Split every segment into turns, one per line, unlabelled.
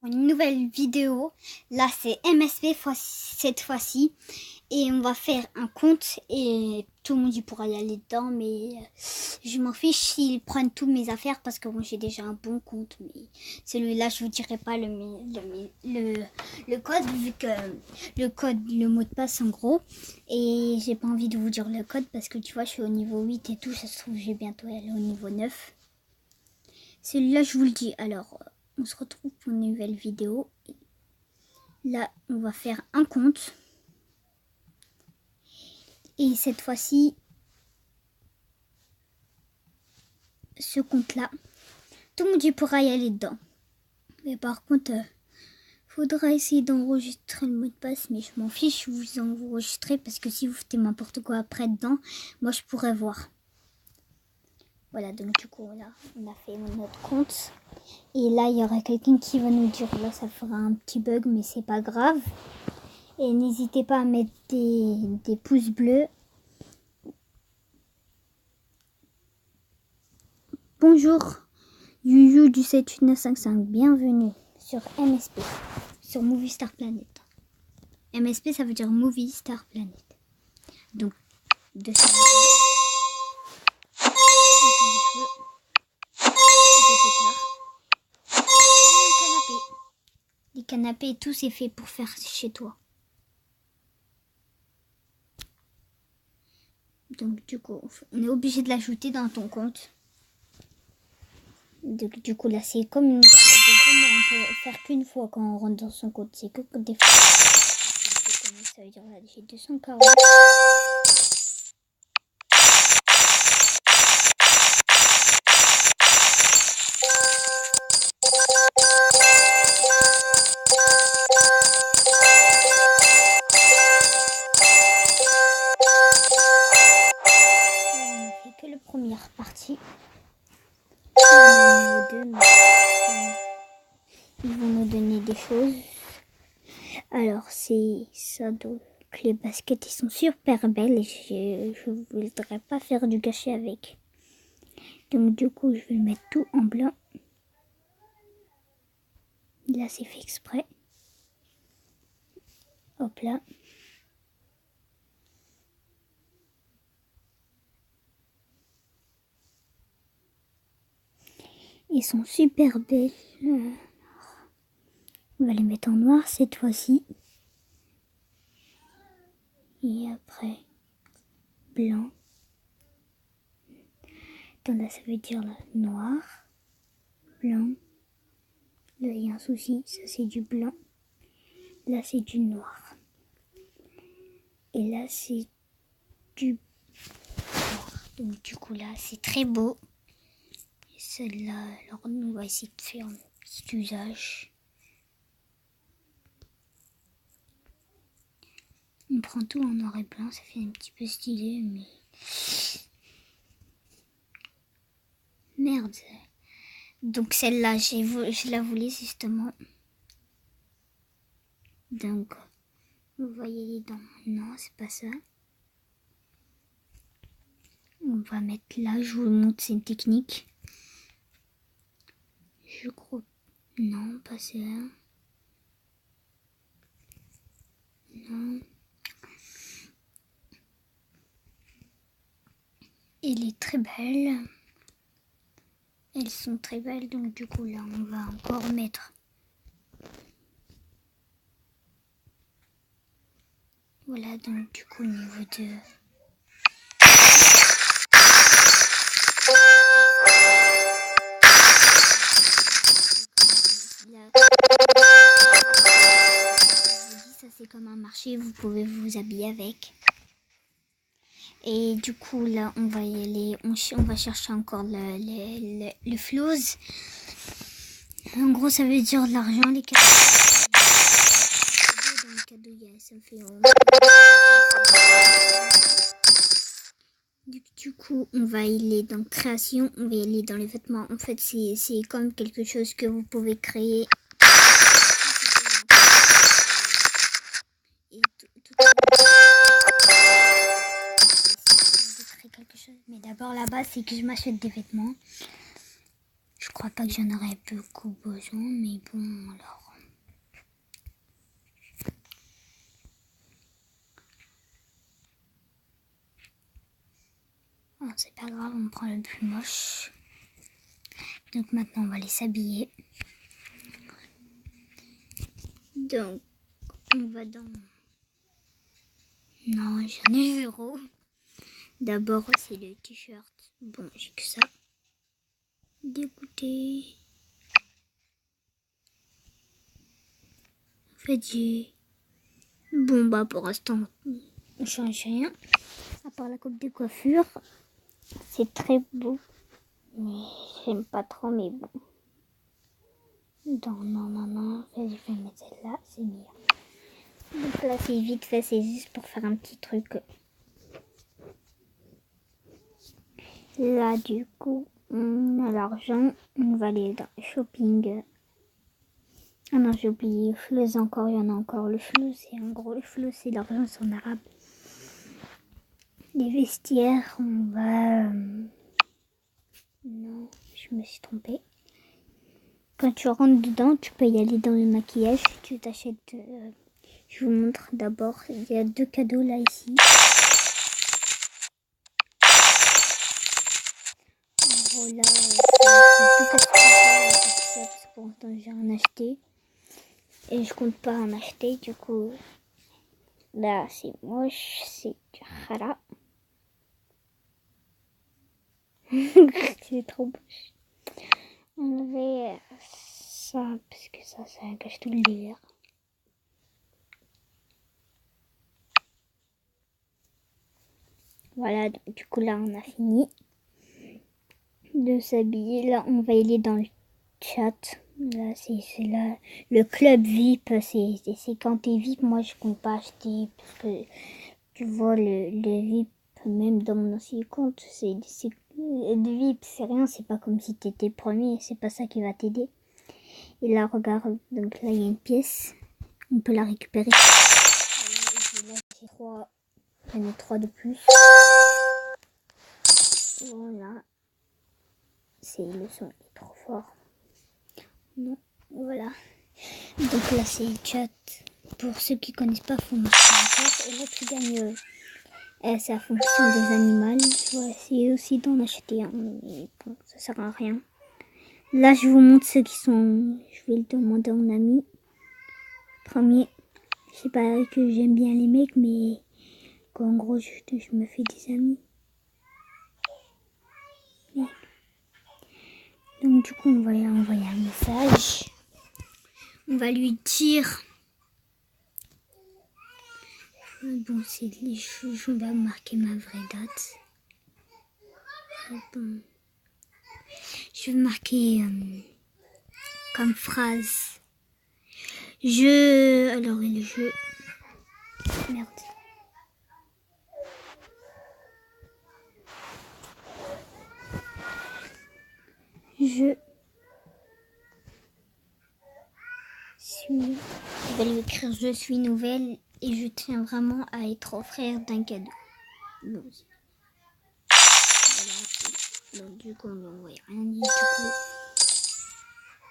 Une nouvelle vidéo. Là, c'est MSP cette fois-ci. Et on va faire un compte. Et tout le monde pourra y aller dedans. Mais je m'en fiche s'ils prennent toutes mes affaires. Parce que moi, j'ai déjà un bon compte. Mais celui-là, je vous dirai pas le code. Vu que le mot de passe en gros. Et j'ai pas envie de vous dire le code. Parce que tu vois, je suis au niveau 8 et tout. Ça se trouve, je vais bientôt aller au niveau 9. Celui-là, je vous le dis. Alors, on se retrouve pour une nouvelle vidéo. Là, on va faire un compte. Et cette fois-ci, ce compte-là, tout le monde pourra y aller dedans. Mais par contre, faudra essayer d'enregistrer le mot de passe. Mais je m'en fiche, vous enregistrez. Parce que si vous faites n'importe quoi après dedans, moi, je pourrais voir. Voilà, donc du coup, là, on a fait notre compte. Et là, il y aura quelqu'un qui va nous dire, là, ça fera un petit bug, mais c'est pas grave. Et n'hésitez pas à mettre des pouces bleus. Bonjour, Yuyu du 78955, bienvenue sur MSP, sur Movie Star Planet. MSP, ça veut dire Movie Star Planet. Donc, de ça. Les canapés et tout, c'est fait pour faire chez toi. Donc du coup, on est obligé de l'ajouter dans ton compte. Donc du coup, là, c'est comme une... on peut faire qu'une fois quand on rentre dans son compte. C'est que des fois. Ça veut dire, là, j'ai 240. Première partie. Ils vont nous donner des choses. Alors c'est ça, donc les baskets ils sont super belles et je voudrais pas faire du gâchis avec. Donc du coup je vais mettre tout en blanc. Là c'est fait exprès. Hop là. Ils sont super belles. On va les mettre en noir cette fois-ci. Et après, blanc. Donc là, ça veut dire là, noir, blanc. Là, il y a un souci, ça c'est du blanc. Là, c'est du noir. Et là, c'est du noir. Donc du coup, là, c'est très beau. Et celle-là, alors on va essayer de faire un petit usage. On prend tout en noir et blanc, ça fait un petit peu stylé, mais... Merde. Donc celle-là, je la voulais justement. Donc, vous voyez dans... Non, c'est pas ça. On va mettre là, je vous montre, c'est une technique. Je crois... Non, pas ça. Non. Elle est très belle. Elles sont très belles, donc du coup là, on va encore mettre... Voilà, donc du coup, au niveau de... Ça c'est comme un marché, vous pouvez vous habiller avec. Et du coup là on va y aller, on va chercher encore le flows. En gros ça veut dire de l'argent, les cadeaux. Dans les cadeaux, ça me fait... Du coup on va y aller dans création, on va y aller dans les vêtements. En fait c'est comme quelque chose que vous pouvez créer. Et quelque chose. Mais d'abord là-bas c'est que je m'achète des vêtements. Je crois pas que j'en aurais beaucoup besoin, mais bon alors. prend le plus moche. Donc maintenant on va les s'habiller. Donc on va dans... Non, j'en ai 0. D'abord c'est le t-shirt. Bon, j'ai que ça. Dégoûté. En fait j'ai... Bon bah pour l'instant on change rien. À part la coupe de coiffure. C'est très beau. Mais j'aime pas trop, mais bon. Non. Je vais mettre celle-là, c'est mieux. Donc là, c'est vite fait, c'est juste pour faire un petit truc. Là, du coup, on a l'argent. On va aller dans le shopping. Ah non, j'ai oublié. Le flou, encore, il y en a encore. Le flou, c'est en gros, le flou, c'est l'argent, c'est en arabe. Les vestiaires, on va... Non, je me suis trompée. Quand tu rentres dedans, tu peux y aller dans le maquillage. Tu t'achètes... je vous montre d'abord. Il y a 2 cadeaux là, ici. En gros, là, c'est tout ça parce que pour l'instant, j'ai rien acheté. Et je compte pas en acheter. Du coup, là, c'est moche. C'est du hara. C'est trop moche. Enlever ça parce que ça cache tout le délire. Voilà, donc, du coup là on a fini de s'habiller. Là on va aller dans le chat. Là c'est là le club VIP. C'est quand t'es VIP. Moi je compte pas acheter parce que tu vois le VIP même dans mon ancien compte le VIP c'est rien. C'est pas comme si t'étais premier. C'est pas ça qui va t'aider. Et là regarde, donc là il y a une pièce. On peut la récupérer. Là j'ai 3. J'en ai 3 de plus. Voilà. Le son est trop fort. Non, voilà. Donc là c'est le chat. Pour ceux qui connaissent pas, faut marquer encore. Et là tu gagnes. C'est la fonction des animaux. Je vais essayer aussi d'en acheter un. Mais bon, ça sert à rien. Là je vous montre ceux qui sont. Je vais le demander à mon ami. Premier. Je sais pas que j'aime bien les mecs, mais qu'en gros je me fais des amis. Mais... Donc du coup on va lui envoyer un message. On va lui dire... Bon, c'est les choses, on va marquer ma vraie date. Bon. Je vais marquer comme phrase. Alors, le jeu... Merde. Je vais lui écrire je suis nouvelle et je tiens vraiment à être offert d'un cadeau. Bon. Voilà. Donc du coup on ne voit rien dit du coup.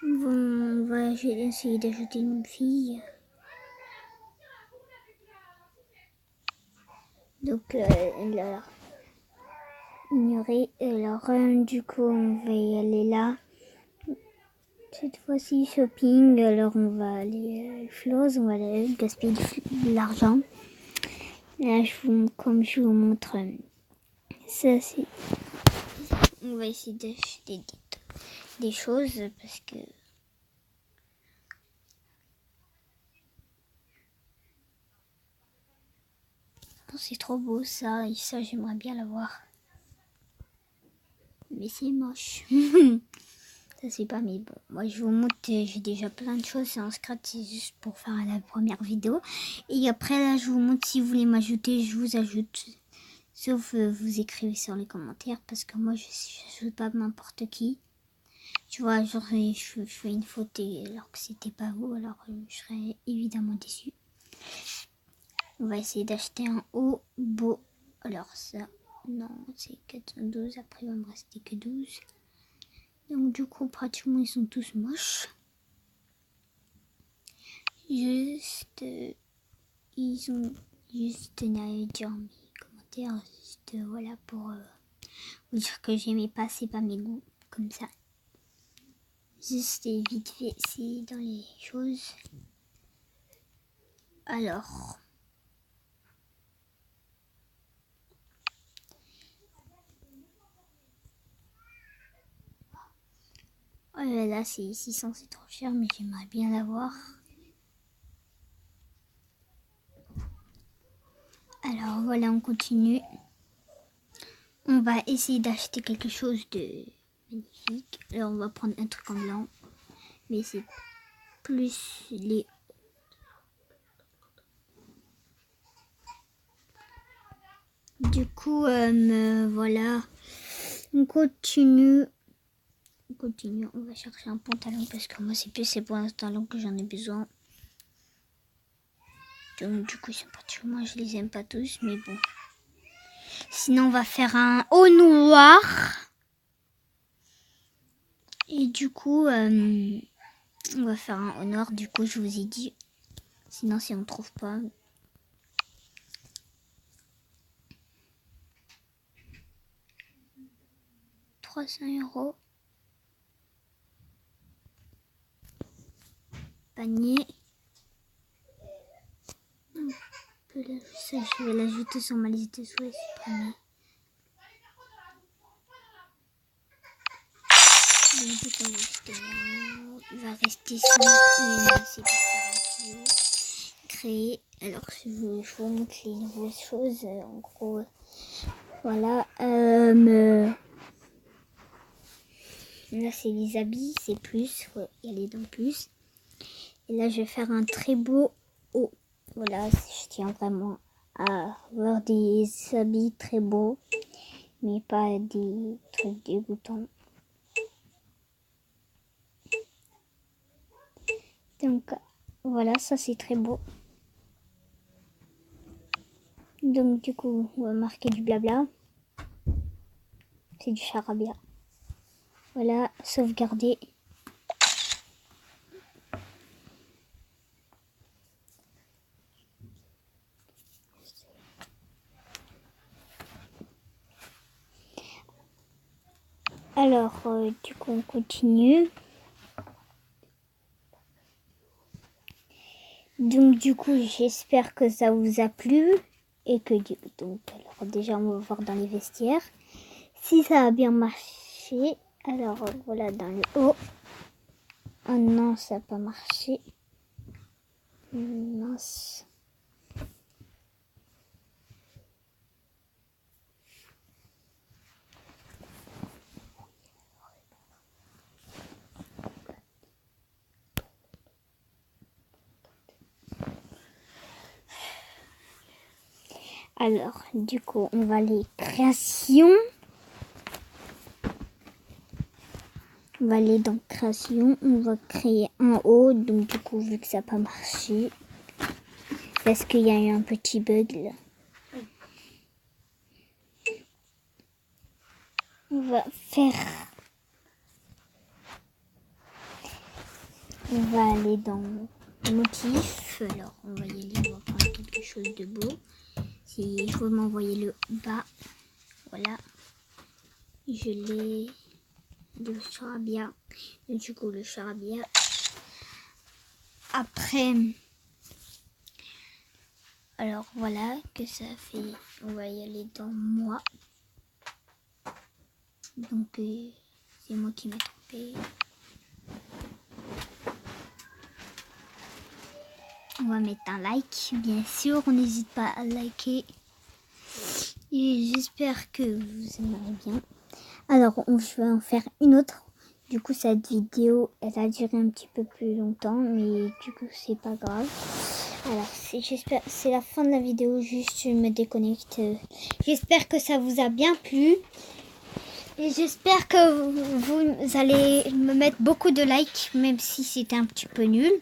Bon, on va essayer d'ajouter une fille. Donc là, ignorer. Alors du coup on va y aller là. Cette fois-ci, shopping. Alors, on va aller Floss, on va aller gaspiller de l'argent. Là, comme je vous montre, ça c'est. On va essayer d'acheter des choses parce que. Oh, c'est trop beau ça, et ça j'aimerais bien l'avoir. Mais c'est moche. Ça c'est pas, mais bon, moi je vous montre, j'ai déjà plein de choses, c'est en scratch, c'est juste pour faire la première vidéo. Et après là je vous montre, si vous voulez m'ajouter, je vous ajoute. Sauf vous écrivez sur les commentaires, parce que moi je joue pas n'importe qui. Tu vois, genre je fais une faute alors que c'était pas vous, alors je serais évidemment déçue. On va essayer d'acheter un haut beau. Alors ça, non, c'est 412, après il va me rester que 12. Donc du coup pratiquement ils sont tous moches. Juste ils ont juste à dire mes commentaires, juste voilà pour vous dire que j'aimais pas, c'est pas mes goûts, comme ça. Juste vite fait, c'est dans les choses. Alors... Oh là, c'est 600, c'est trop cher, mais j'aimerais bien l'avoir. Alors voilà, on continue. On va essayer d'acheter quelque chose de magnifique. Alors on va prendre un truc en blanc. Mais c'est plus les... Du coup, voilà. On continue. On va chercher un pantalon parce que moi c'est plus ces pantalons que j'en ai besoin. Donc du coup, moi je les aime pas tous, mais bon. Sinon, on va faire un haut noir. Et du coup, on va faire un haut noir. Du coup, je vous ai dit. Sinon, si on ne trouve pas... €300. Panier. Je vais l'ajouter sur ma liste de souhaits. Panier. Il va rester sans créer. Alors je vous montre les nouvelles choses. En gros, voilà. Là c'est les habits, c'est plus. Ouais, il y a les dents plus. Et là je vais faire un très beau haut. Voilà, je tiens vraiment à avoir des habits très beaux, mais pas des trucs dégoûtants. Donc voilà, ça c'est très beau. Donc du coup, on va marquer du blabla. C'est du charabia. Voilà, sauvegarder. Alors, du coup, on continue. Donc du coup, j'espère que ça vous a plu. Et que donc, alors déjà, on va voir dans les vestiaires. Si ça a bien marché, alors voilà dans le haut. Oh non, ça n'a pas marché. Mince. Alors, du coup, on va aller création. On va aller dans création. On va créer un haut. Donc, du coup, vu que ça n'a pas marché, parce qu'il y a eu un petit bug là. On va faire... On va aller dans motif. Alors, on va y aller. On va prendre quelque chose de beau. Si je veux m'envoyer le bas, voilà. Je l'ai... Le charabia. Et du coup, le charabia. Après... Alors, voilà que ça fait... On va y aller dans moi. Donc, c'est moi qui m'ai trompé. On va mettre un like, bien sûr. On n'hésite pas à liker. Et j'espère que vous aimerez bien. Alors, je vais en faire une autre. Du coup, cette vidéo, elle a duré un petit peu plus longtemps. Mais du coup, c'est pas grave. Alors, j'espère, c'est la fin de la vidéo. Juste, je me déconnecte. J'espère que ça vous a bien plu. Et j'espère que vous allez me mettre beaucoup de likes, même si c'était un petit peu nul.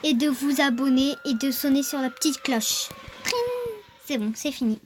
Et de vous abonner et de sonner sur la petite cloche. C'est bon, c'est fini.